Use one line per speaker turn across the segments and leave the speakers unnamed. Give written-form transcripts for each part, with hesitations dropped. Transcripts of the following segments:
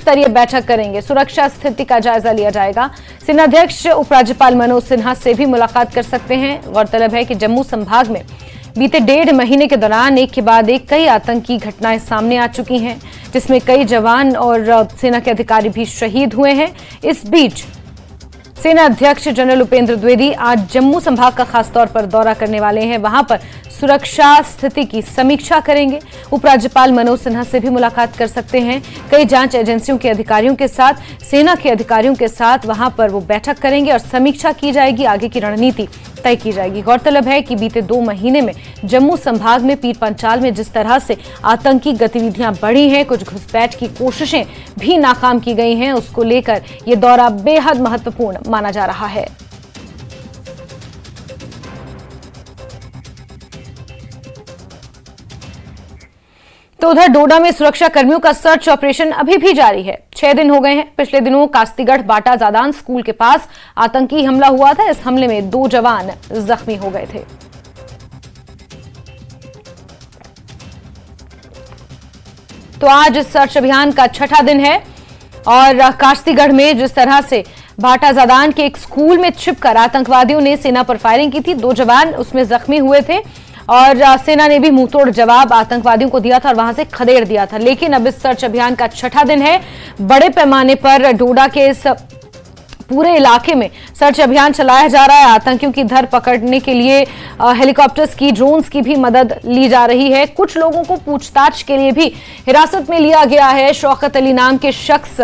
स्तरीय बैठक करेंगे। सुरक्षा स्थिति का जायजा लिया जाएगा। सेना अध्यक्ष उपराज्यपाल मनोज सिन्हा से भी मुलाकात कर सकते हैं। गौरतलब है कि जम्मू संभाग में बीते 1.5 महीने के दौरान एक के बाद एक कई आतंकी घटनाएं सामने आ चुकी हैं, जिसमें कई जवान और सेना के अधिकारी भी शहीद हुए हैं। इस बीच सेना अध्यक्ष जनरल उपेंद्र द्विवेदी आज जम्मू संभाग का खासतौर पर दौरा करने वाले हैं। वहां पर सुरक्षा स्थिति की समीक्षा करेंगे। उपराज्यपाल मनोज सिन्हा से भी मुलाकात कर सकते हैं। कई जांच एजेंसियों के अधिकारियों के साथ, सेना के अधिकारियों के साथ वहां पर वो बैठक करेंगे और समीक्षा की जाएगी, आगे की रणनीति तय की जाएगी। गौरतलब है कि बीते 2 महीने में जम्मू संभाग में पीर पंचाल में जिस तरह से आतंकी गतिविधियां बढ़ी हैं, कुछ घुसपैठ की कोशिशें भी नाकाम की गई हैं, उसको लेकर यह दौरा बेहद महत्वपूर्ण माना जा रहा है। तो उधर डोडा में सुरक्षा कर्मियों का सर्च ऑपरेशन अभी भी जारी है। 6 दिन हो गए हैं। पिछले दिनों कास्तीगढ़ बाटा जादान स्कूल के पास आतंकी हमला हुआ था। इस हमले में 2 जवान जख्मी हो गए थे। तो आज सर्च अभियान का 6ठा दिन है और कास्तीगढ़ में जिस तरह से बाटा जादान के एक स्कूल में छिपकर आतंकवादियों ने सेना पर फायरिंग की थी, 2 जवान उसमें जख्मी हुए थे और सेना ने भी मुंहतोड़ जवाब आतंकवादियों को दिया था और वहां से खदेड़ दिया था। लेकिन अब इस सर्च अभियान का 6ठा दिन है। बड़े पैमाने पर डोडा के इस पूरे इलाके में सर्च अभियान चलाया जा रहा है। आतंकियों की धर पकड़ने के लिए हेलीकॉप्टर्स की, ड्रोन्स की भी मदद ली जा रही है। कुछ लोगों को पूछताछ के लिए भी हिरासत में लिया गया है। शौकत अली नाम के शख्स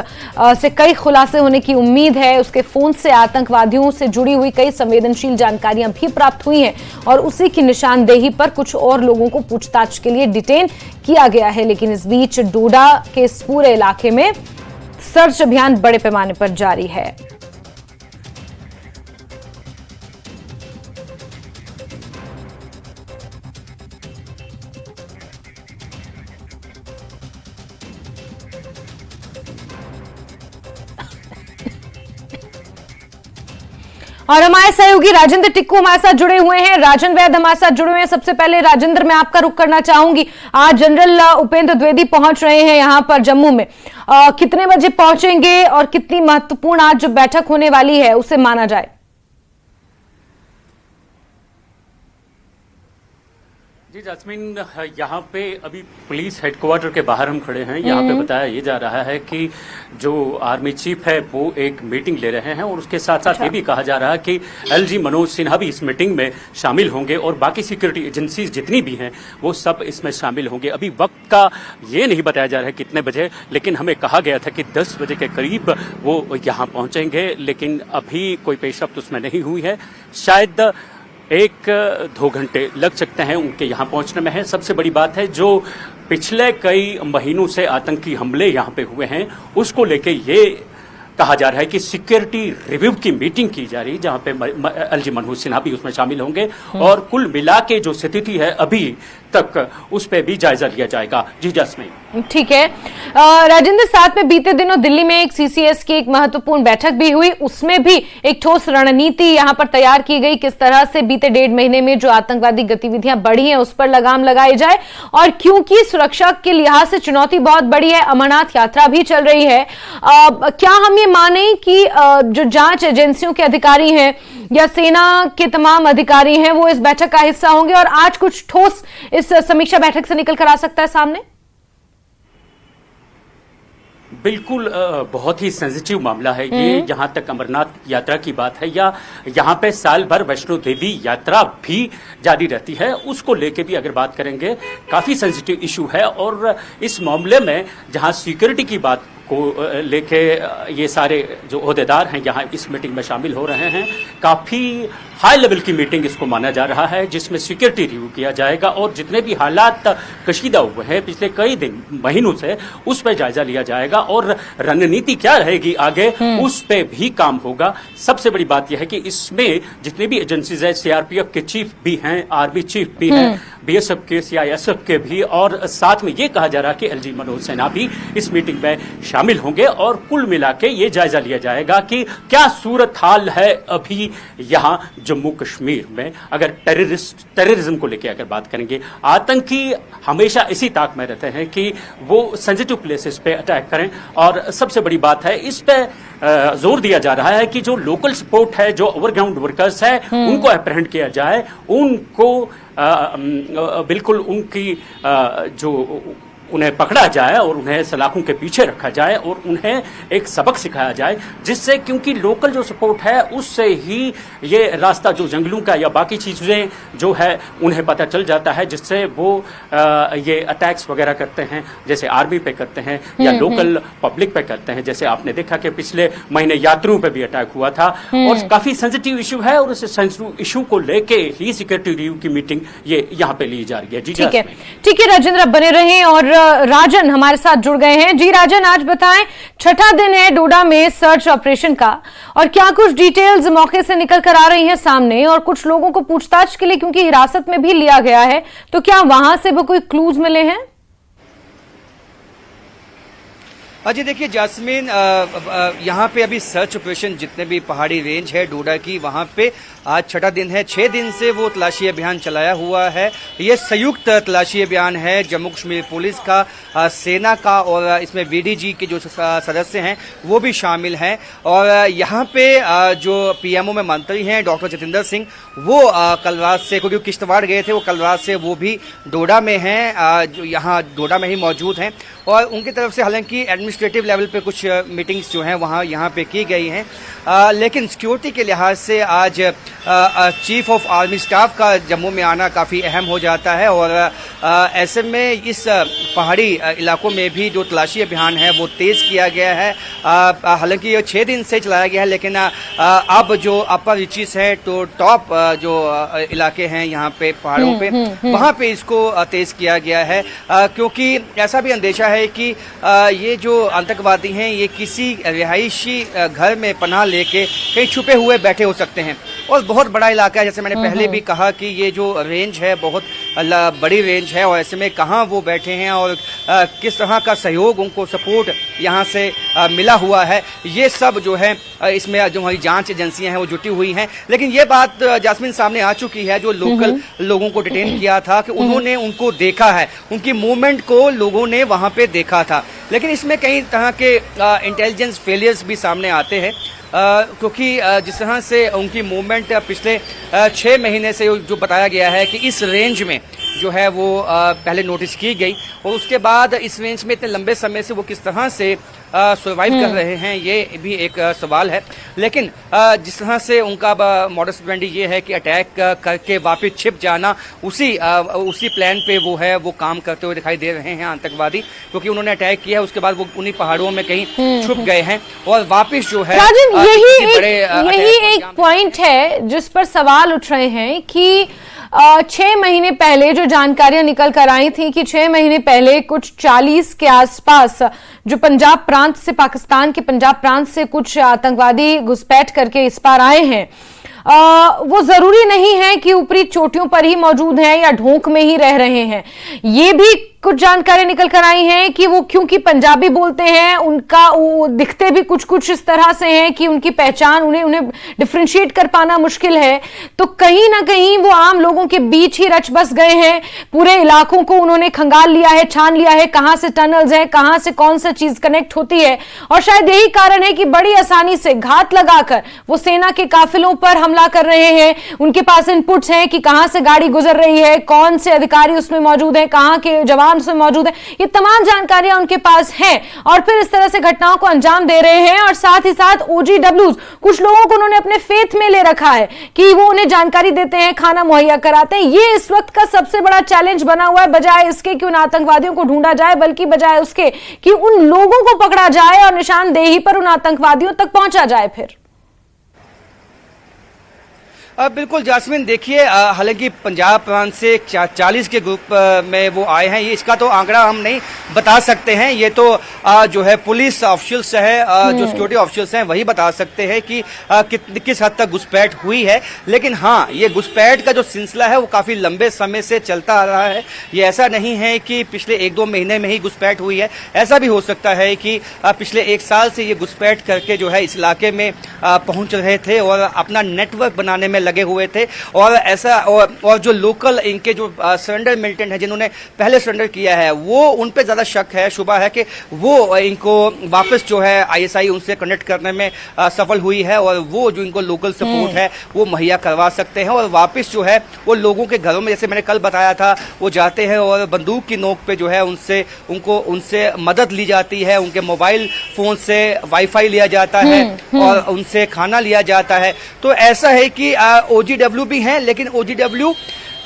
से कई खुलासे होने की उम्मीद है। उसके फोन से आतंकवादियों से जुड़ी हुई कई संवेदनशील जानकारियां भी प्राप्त हुई हैं और उसी की निशानदेही पर कुछ और लोगों को पूछताछ के लिए डिटेन किया गया है। लेकिन इस बीच डोडा के इस पूरे इलाके में सर्च अभियान बड़े पैमाने पर जारी है। और हमारे सहयोगी राजेंद्र टिक्कू हमारे साथ जुड़े हुए हैं। राजन वैद हमारे साथ जुड़े हुए हैं। सबसे पहले राजेंद्र, मैं आपका रुख करना चाहूंगी। आज जनरल उपेंद्र द्विवेदी पहुंच रहे हैं यहां पर जम्मू में। कितने बजे पहुंचेंगे और कितनी महत्वपूर्ण आज जो बैठक होने वाली है उसे माना जाए?
जी जास्मीन, यहाँ पे अभी पुलिस हेडक्वार्टर के बाहर हम खड़े हैं। यहाँ पे बताया ये जा रहा है कि जो आर्मी चीफ है वो एक मीटिंग ले रहे हैं और उसके साथ साथ ये भी कहा जा रहा है कि एलजी मनोज सिन्हा भी इस मीटिंग में शामिल होंगे और बाकी सिक्योरिटी एजेंसीज जितनी भी हैं वो सब इसमें शामिल होंगे। अभी वक्त का ये नहीं बताया जा रहा है कितने बजे, लेकिन हमें कहा गया था कि 10 बजे के करीब वो यहाँ पहुँचेंगे, लेकिन अभी कोई पेशरफ्त उसमें नहीं हुई है। शायद 1-2 घंटे लग सकते हैं उनके यहाँ पहुँचने में है। सबसे बड़ी बात है जो पिछले कई महीनों से आतंकी हमले यहाँ पे हुए हैं उसको लेके ये कहा जा रहा है कि सिक्योरिटी रिव्यू की मीटिंग की जा रही है, जहाँ पे एलजी मनोज सिन्हा भी उसमें शामिल होंगे और कुल मिला के जो स्थिति है अभी तक उस पर भी जायजा लिया जाएगा। जी जास्मीन, ठीक है।
राजेंद्र, साथ में बीते दिनों दिल्ली में एक सीसीएस की एक महत्वपूर्ण बैठक भी हुई, उसमें भी एक ठोस रणनीति यहां पर तैयार की गई, किस तरह से बीते 1.5 महीने में जो आतंकवादी गतिविधियां बढ़ी हैं उस पर लगाम लगाई जाए। और क्योंकि सुरक्षा के लिहाज से चुनौती बहुत बड़ी है, अमरनाथ यात्रा भी चल रही है, क्या हम ये माने कि जो जांच एजेंसियों के अधिकारी हैं या सेना के तमाम अधिकारी हैं वो इस बैठक का हिस्सा होंगे और आज कुछ ठोस इस समीक्षा बैठक से निकल कर आ सकता है सामने?
बिल्कुल, बहुत ही सेंसिटिव मामला है ये। जहां तक अमरनाथ यात्रा की बात है या यहाँ पे साल भर वैष्णो देवी यात्रा भी जारी रहती है, उसको लेके भी अगर बात करेंगे काफी सेंसिटिव इशू है। और इस मामले में जहां सिक्योरिटी की बात को लेके ये सारे जो ओहदेदार हैं यहाँ इस मीटिंग में शामिल हो रहे हैं, काफ़ी हाई लेवल की मीटिंग इसको माना जा रहा है, जिसमें सिक्योरिटी रिव्यू किया जाएगा और जितने भी हालात कशीदा हुए हैं पिछले कई दिन महीनों से उस पर जायजा लिया जाएगा और रणनीति क्या रहेगी आगे उस पर भी काम होगा। सबसे बड़ी बात यह है कि इसमें जितनी भी एजेंसीज है, सीआरपीएफ के चीफ भी हैं, आर्मी चीफ भी हैं, बीएसएफ के, सीआईएसएफ के भी, और साथ में ये कहा जा रहा है कि एलजी मनोज सिन्हा भी इस मीटिंग में शामिल होंगे और कुल मिला के ये जायजा लिया जाएगा कि क्या सूरत हाल है अभी यहाँ जम्मू कश्मीर में। अगर टेररिज्म को लेकर अगर बात करेंगे, आतंकी हमेशा इसी ताक में रहते हैं कि वो सेंसिटिव प्लेसेस पे अटैक करें, और सबसे बड़ी बात है इस पे जोर दिया जा रहा है कि जो लोकल सपोर्ट है, जो ओवरग्राउंड वर्कर्स है, उनको अप्रहेंड किया जाए, उनको बिल्कुल उनकी जो उन्हें पकड़ा जाए और उन्हें सलाखों के पीछे रखा जाए और उन्हें एक सबक सिखाया जाए, जिससे क्योंकि लोकल जो सपोर्ट है उससे ही ये रास्ता जो जंगलों का या बाकी चीज़ें जो है उन्हें पता चल जाता है, जिससे वो ये अटैक्स वगैरह करते हैं, जैसे आर्मी पे करते हैं या लोकल पब्लिक पे करते हैं। जैसे आपने देखा कि पिछले महीने यात्रियों पे भी अटैक हुआ था और काफ़ी सेंसिटिव इशू है, और उस सेंसिटिव इशू को लेके ही सिक्योरिटी रिव्यू की मीटिंग ये यहाँ पे ली जा रही है। जी
ठीक है राजेंद्र, बने रहें। और राजन हमारे साथ जुड़ गए हैं। जी राजन, आज बताएं, छठा दिन है डोडा में सर्च ऑपरेशन का, और क्या कुछ डिटेल्स मौके से निकल कर आ रही हैं सामने, और कुछ लोगों को पूछताछ के लिए क्योंकि हिरासत में भी लिया गया है, तो क्या वहां से भी कोई क्लूज मिले हैं?
अजय देखिए जास्मीन, यहाँ पे अभी सर्च ऑपरेशन जितने भी पहाड़ी रेंज है डोडा की, वहाँ पे आज छठा दिन है। 6 दिन से वो तलाशी अभियान चलाया हुआ है। ये संयुक्त तलाशी अभियान है जम्मू कश्मीर पुलिस का, सेना का, और इसमें वीडीजी के जो सदस्य हैं वो भी शामिल हैं। और यहाँ पे जो पीएमओ में मंत्री हैं डॉक्टर जितेंद्र सिंह, वो कल रात से, क्योंकि किश्तवाड़ गए थे, वो कल रात से वो भी डोडा में हैं, जो यहाँ डोडा में ही मौजूद हैं। और उनकी तरफ से हालांकि एडमिनिस्ट्रेटिव लेवल पे कुछ मीटिंग्स जो हैं वहाँ यहाँ पे की गई हैं, लेकिन सिक्योरिटी के लिहाज से आज चीफ ऑफ आर्मी स्टाफ का जम्मू में आना काफ़ी अहम हो जाता है। और ऐसे में इस पहाड़ी इलाकों में भी जो तलाशी अभियान है वो तेज़ किया गया है। हालांकि ये 6 दिन से चलाया गया है, लेकिन अब जो अपर रीचेस है, तो टॉप जो इलाके हैं यहाँ पे पहाड़ों पे, वहाँ पे इसको तेज़ किया गया है, क्योंकि ऐसा भी अंदेशा है कि ये जो आतंकवादी हैं ये किसी रिहायशी घर में पनाह लेके कहीं छुपे हुए बैठे हो सकते हैं। और बहुत बड़ा इलाका है, जैसे मैंने पहले भी कहा कि ये जो रेंज है बहुत बड़ी रेंज है, और ऐसे में कहाँ वो बैठे हैं और किस तरह का सहयोग, उनको सपोर्ट यहाँ से मिला हुआ है, ये सब जो है इसमें जो हमारी जांच एजेंसियां हैं वो जुटी हुई हैं। लेकिन ये बात जास्मीन सामने आ चुकी है, जो लोकल लोगों को डिटेन किया था कि उन्होंने उनको देखा है, उनकी मूवमेंट को लोगों ने वहाँ पे देखा था। लेकिन इसमें कई तरह के इंटेलिजेंस फेलियर्स भी सामने आते हैं, क्योंकि जिस तरह से उनकी मूवमेंट पिछले 6 महीने से जो बताया गया है कि इस रेंज में जो है वो पहले नोटिस की गई, और उसके बाद इस रेंज में इतने लंबे समय से वो किस तरह से सर्वाइव कर रहे हैं, ये भी एक सवाल है। लेकिन जिस तरह से उनका मॉडस ऑपरेंडी ये है कि अटैक करके वापस छिप जाना, उसी प्लान पे वो है वो काम करते हुए दिखाई दे रहे हैं आतंकवादी, क्योंकि उन्होंने अटैक किया है उसके बाद वो उन्हीं पहाड़ों में कहीं छुप गए हैं और वापस जो है
यही एक पॉइंट है जिस पर सवाल उठ रहे हैं कि 6 महीने पहले जो जानकारियां निकल कर आई थी कि 6 महीने पहले कुछ 40 के आसपास जो पंजाब प्रांत से, पाकिस्तान के पंजाब प्रांत से कुछ आतंकवादी घुसपैठ करके इस पार आए हैं, वो जरूरी नहीं है कि ऊपरी चोटियों पर ही मौजूद हैं या ढोंक में ही रह रहे हैं। ये भी कुछ जानकारी निकल कर आई हैं कि वो क्योंकि पंजाबी बोलते हैं, उनका वो दिखते भी कुछ इस तरह से हैं कि उनकी पहचान, उन्हें डिफरेंशिएट कर पाना मुश्किल है। तो कहीं ना कहीं वो आम लोगों के बीच ही रच बस गए हैं, पूरे इलाकों को उन्होंने खंगाल लिया है, छान लिया है, कहां से टनल्स हैं, कहां से कौन सा चीज कनेक्ट होती है। और शायद यही कारण है कि बड़ी आसानी से घात लगाकर वो सेना के काफिलों पर हमला कर रहे हैं। उनके पास इनपुट्स हैं कि कहां से गाड़ी गुजर रही है, कौन से अधिकारी उसमें मौजूद हैं, कहां के जवान उसमें मौजूद है, ये तमाम जानकारियां उनके पास हैं, और फिर इस तरह से घटनाओं को अंजाम दे रहे हैं। और साथ ही साथ OGWs, कुछ लोगों को उन्होंने अपने फेथ में ले रखा है कि वो उन्हें जानकारी देते हैं, खाना मुहैया कराते हैं। ये इस वक्त का सबसे बड़ा चैलेंज बना हुआ है, बजाय इसके कि उन आतंकवादियों को ढूंढा जाए, बल्कि बजाय उसके कि उन लोगों को पकड़ा जाए और निशानदेही पर उन आतंकवादियों तक पहुंचा जाए। फिर
बिल्कुल जास्मिन, देखिए हालांकि पंजाब प्रांत से 40 के ग्रुप में वो आए हैं, ये इसका तो आंकड़ा हम नहीं बता सकते हैं, ये तो जो है पुलिस ऑफिशियल्स है, जो सिक्योरिटी ऑफिशियल्स हैं वही बता सकते हैं कि किस हद तक घुसपैठ हुई है। लेकिन हाँ, ये घुसपैठ का जो सिलसिला है वो काफी लंबे समय से चलता आ रहा है। ये ऐसा नहीं है कि पिछले 1-2 महीने में ही घुसपैठ हुई है, ऐसा भी हो सकता है कि पिछले 1 साल से ये घुसपैठ करके जो है इस इलाके में पहुंच रहे थे और अपना नेटवर्क बनाने में लगे हुए थे। और ऐसा और जो लोकल इनके जो सरेंडर मिलिटेंट है, जिन्होंने पहले सरेंडर किया है, वो उन पे ज्यादा शक है, शुबा है कि वो इनको वापस जो है आईएसआई उनसे कनेक्ट करने में सफल हुई है और वो जो इनको लोकल सपोर्ट है वो मुहैया करवा सकते हैं और वापस जो है वो लोगों के घरों में, जैसे मैंने कल बताया था, वो जाते हैं और बंदूक की नोक पे जो है उनसे मदद ली जाती है, उनके मोबाइल फोन से वाईफाई लिया जाता है और उनसे खाना लिया जाता है। तो ऐसा है कि ओजीडब्ल्यू भी हैं, लेकिन ओजीडब्ल्यू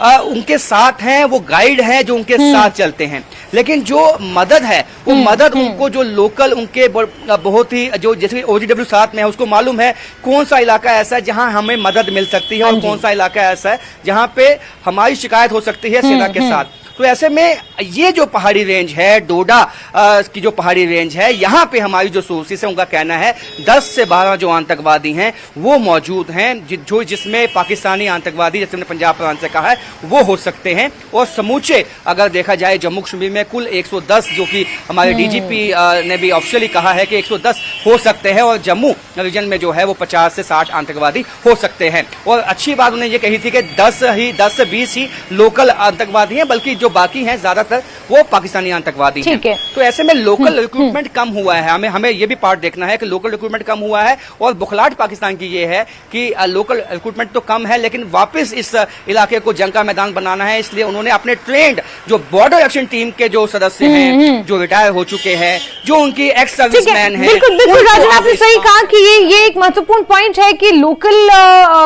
उनके साथ हैं, वो गाइड हैं जो उनके साथ चलते हैं। लेकिन जो मदद है वो मदद उनको जो लोकल उनके बहुत ही जो जैसे ओजीडब्ल्यू साथ में है उसको मालूम है कौन सा इलाका ऐसा है जहां हमें मदद मिल सकती है और कौन सा इलाका ऐसा है जहां पे हमारी शिकायत हो सकती है सेना के साथ। तो ऐसे में ये जो पहाड़ी रेंज है, डोडा की जो पहाड़ी रेंज है, यहाँ पे हमारी जो सोर्सेस है उनका कहना है 10 से 12 जो आतंकवादी हैं वो मौजूद हैं, जिसमें पाकिस्तानी आतंकवादी, जैसे हमने पंजाब प्रांत से कहा है, वो हो सकते हैं। और समूचे अगर देखा जाए जम्मू कश्मीर में कुल 110, जो कि हमारे डीजीपी ने भी ऑफिशियली कहा है कि 110 हो सकते हैं और जम्मू रीजन में जो है वो 50 से 60 आतंकवादी हो सकते हैं। और अच्छी बात उन्होंने ये कही थी कि 10 से 20 ही लोकल आतंकवादी हैं, बल्कि जो बाकी हैं ज्यादातर वो पाकिस्तानी आतंकवादी हैं। तो ऐसे में लोकल रिक्रूटमेंट कम हुआ है, हमें ये भी पार्ट देखना है कि लोकल रिक्रूटमेंट कम हुआ है। और बुखलाहट पाकिस्तान की ये है कि लोकल रिक्रूटमेंट तो कम है, लेकिन वापस इस इलाके को जंग का मैदान बनाना है, इसलिए उन्होंने अपने ट्रेंड जो बॉर्डर एक्शन टीम के जो सदस्य हैं, जो रिटायर हो चुके हैं, जो उनकी एक्स सर्विसमैन है।
बिल्कुल राजन, आपने सही कहा कि ये एक महत्वपूर्ण पॉइंट है कि लोकल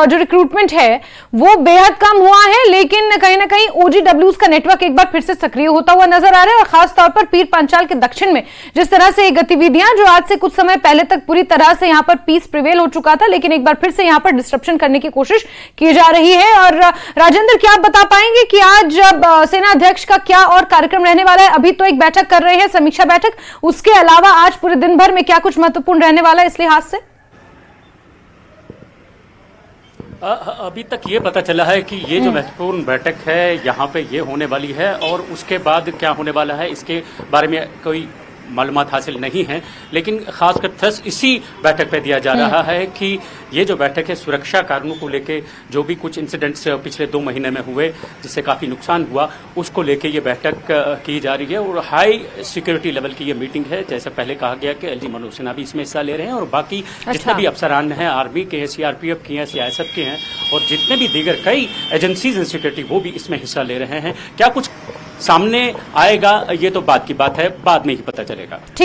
जो रिक्रूटमेंट है वो बेहद कम हुआ है, लेकिन कहीं ना कहीं ओजीडब्ल्यूज का नेटवर्क एक बार फिर से सक्रिय होता हुआ नजर आ रहा है। और खास तौर पर पीर पांचाल के दक्षिण में जिस तरह से गतिविधियां, जो आज से कुछ समय पहले तक पूरी तरह से यहां पर पीस प्रिवेल हो चुका था, लेकिन एक बार फिर से यहां पर डिस्ट्रप्शन करने की कोशिश की जा रही है। और राजेंद्र, क्या आप बता पाएंगे कि आज सेना अध्यक्ष का क्या और कार्यक्रम रहने वाला है? अभी तो एक बैठक कर रहे हैं, समीक्षा बैठक, उसके अलावा आज पूरे दिन भर में क्या कुछ महत्वपूर्ण रहने वाला है इस लिहाज से?
अभी तक ये पता चला है कि ये जो महत्वपूर्ण बैठक है यहाँ पे ये होने वाली है, और उसके बाद क्या होने वाला है इसके बारे में कोई मालूमात हासिल नहीं है। लेकिन खासकर थ्रस्ट इसी बैठक पे दिया जा रहा है कि ये जो बैठक है सुरक्षा कारणों को लेके, जो भी कुछ इंसिडेंट्स पिछले 2 महीने में हुए जिससे काफ़ी नुकसान हुआ, उसको लेके ये बैठक की जा रही है। और हाई सिक्योरिटी लेवल की ये मीटिंग है, जैसे पहले कहा गया कि एलजी मनोज सिन्हा भी इसमें हिस्सा ले रहे हैं और बाकी जितने भी अफसरान हैं, आर्मी के हैं, सीआरपीएफ के हैं, सीआईएसएफ के हैं और जितने भी दीगर कई एजेंसीज इन सिक्योरिटी, वो भी इसमें हिस्सा ले रहे हैं। क्या कुछ सामने आएगा ये तो बात की बात है, बाद में ही पता चलेगा।